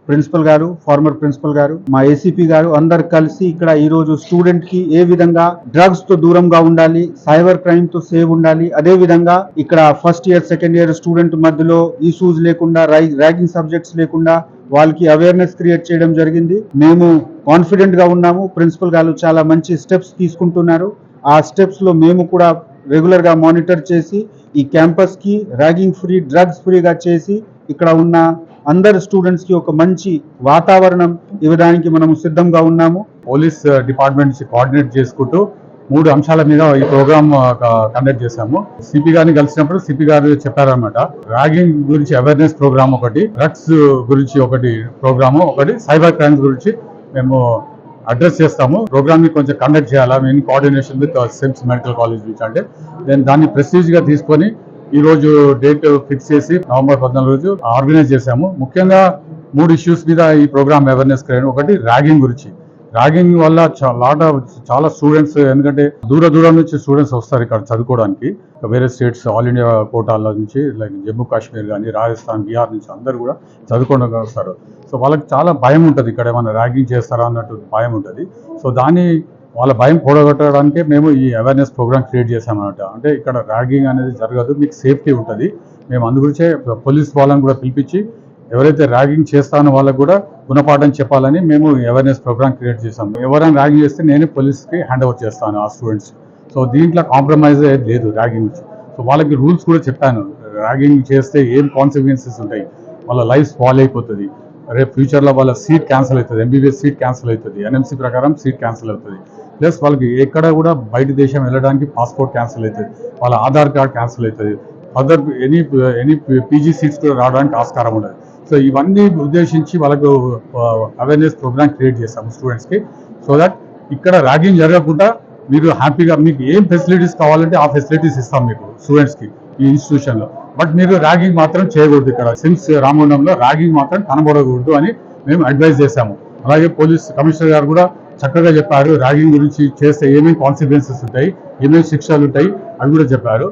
Principal గారు, farmer principal గారు, మా ఏసీపీ గారు అందరు కలిసి ఇక్కడ ఈ రోజు స్టూడెంట్ కి ఏ విధంగా డ్రగ్స్ తో దూరంగా ఉండాలి, సైబర్ క్రైమ్ తో సేవ్ ఉండాలి, అదే విధంగా ఇక్కడ first year second year student మధ్యలో ఇష్యూస్ లేకుండా ర్యాగింగ్ సబ్జెక్ట్స్ లేకుండా వాళ్ళకి అవేర్నెస్ క్రియేట్ చేయడం జరిగింది. మేము కాన్ఫిడెంట్ గా ఉన్నాము. ప్రిన్సిపల్ గారు చాలా మంచి స్టెప్స్ తీసుకుంటున్నారు. ఆ స్టెప్స్ లో మేము కూడా రెగ్యులర్ గా మానిటర్ చేసి ఈ క్యాంపస్ కి ర్యాగింగ్ ఫ్రీ, డ్రగ్స్ ఫ్రీగా చేసి ఇక్కడ ఉన్న అందరు స్టూడెంట్స్ కి ఒక మంచి వాతావరణం ఇవ్వడానికి మనం సిద్ధంగా ఉన్నాము. పోలీస్ డిపార్ట్మెంట్ నుంచి కోఆర్డినేట్ చేసుకుంటూ 3 అంశాల మీద ఈ ప్రోగ్రామ్ కండక్ట్ చేశాము. సిపి గారిని కలిసినప్పుడు సిపి గారు చెప్పారనమాట, ర్యాగింగ్ గురించి అవేర్నెస్ ప్రోగ్రామ్ ఒకటి, డ్రగ్స్ గురించి ఒకటి ప్రోగ్రాము, ఒకటి సైబర్ క్రైమ్స్ గురించి మేము అడ్రస్ చేస్తాము. ప్రోగ్రామ్ ని కొంచెం కండక్ట్ చేయాలా in coordination with SIMS medical college నుంచి అంటే దాన్ని ప్రెస్టీజ్ గా తీసుకొని ఈ రోజు డేట్ ఫిక్స్ చేసి నవంబర్ 14 రోజు ఆర్గనైజ్ చేశాము. ముఖ్యంగా 3 ఇష్యూస్ మీద ఈ ప్రోగ్రామ్ అవేర్నెస్ క్రియేట్. ఒకటి ర్యాగింగ్ గురించి. ర్యాగింగ్ వల్ల చాలా స్టూడెంట్స్, ఎందుకంటే దూరం నుంచి స్టూడెంట్స్ వస్తారు ఇక్కడ చదువుకోవడానికి, వేరే స్టేట్స్ ఆల్ ఇండియా కోటాల నుంచి, లైక్ జమ్మూ కాశ్మీర్ కానీ, రాజస్థాన్, బీహార్ నుంచి అందరు కూడా చదువుకోవడానికి వస్తారు. సో వాళ్ళకి చాలా భయం ఉంటుంది, ఇక్కడ ఏమైనా ర్యాగింగ్ చేస్తారా అన్నట్టు భయం ఉంటుంది. సో దాన్ని వాళ్ళ భయం కూడగొట్టడానికే మేము ఈ అవేర్నెస్ ప్రోగ్రామ్ క్రియేట్ చేసామన్నమాట. అంటే ఇక్కడ ర్యాగింగ్ అనేది జరగదు, మీకు సేఫ్టీ ఉంటుంది. మేము అందుగురించే పోలీస్ వాళ్ళని కూడా పిలిపించి ఎవరైతే ర్యాగింగ్ చేస్తానో వాళ్ళకు కూడా గుణపాఠం చెప్పాలని మేము అవేర్నెస్ ప్రోగ్రామ్ క్రియేట్ చేసాము. ఎవరైనా ర్యాగింగ్ చేస్తే నేను పోలీస్కి హ్యాండ్ ఓవర్ చేస్తాను ఆ స్టూడెంట్స్. సో దీంట్లో కాంప్రమైజ్ అయ్యేది లేదు ర్యాగింగ్ నుంచి. సో వాళ్ళకి రూల్స్ కూడా చెప్పాను, ర్యాగింగ్ చేస్తే ఏం కాన్సిక్వెన్సెస్ ఉంటాయి, వాళ్ళ లైఫ్ స్పాయిల్ అయిపోతుంది, రేపు ఫ్యూచర్లో వాళ్ళ సీట్ క్యాన్సిల్ అవుతుంది, ఎంబీబీఎస్ సీట్ క్యాన్సిల్ అవుతుంది, ఎన్ఎంసీ ప్రకారం సీట్ క్యాన్సిల్ అవుతుంది, ప్లస్ వాళ్ళకి ఎక్కడ కూడా బయట దేశం వెళ్ళడానికి పాస్పోర్ట్ క్యాన్సిల్ అవుతుంది, వాళ్ళ ఆధార్ కార్డ్ క్యాన్సిల్ అవుతుంది, అదర్ ఎనీ పీజీ సీట్స్ కూడా రావడానికి ఆస్కారం ఉండదు. సో ఇవన్నీ ఉద్దేశించి వాళ్ళకు అవేర్నెస్ ప్రోగ్రామ్ క్రియేట్ చేస్తాము స్టూడెంట్స్కి. సో దట్ ఇక్కడ ర్యాగింగ్ జరగకుండా మీరు హ్యాపీగా, మీకు ఏం ఫెసిలిటీస్ కావాలంటే ఆ ఫెసిలిటీస్ ఇస్తాం మీకు స్టూడెంట్స్కి ఈ ఇన్స్టిట్యూషన్లో. బట్ మీరు ర్యాగింగ్ మాత్రం చేయకూడదు, ఇక్కడ సిమ్స్ రామగుండంలో ర్యాగింగ్ మాత్రం కనబడకూడదు అని మేము అడ్వైజ్ చేశాము. అలాగే పోలీస్ కమిషనర్ గారు కూడా చక్కగా చెప్పారు, ర్యాగింగ్ గురించి చేస్తే ఏమేమి కాన్సిక్వెన్సెస్ ఉంటాయి, ఏమేమి శిక్షలు ఉంటాయి అవి కూడా చెప్పారు.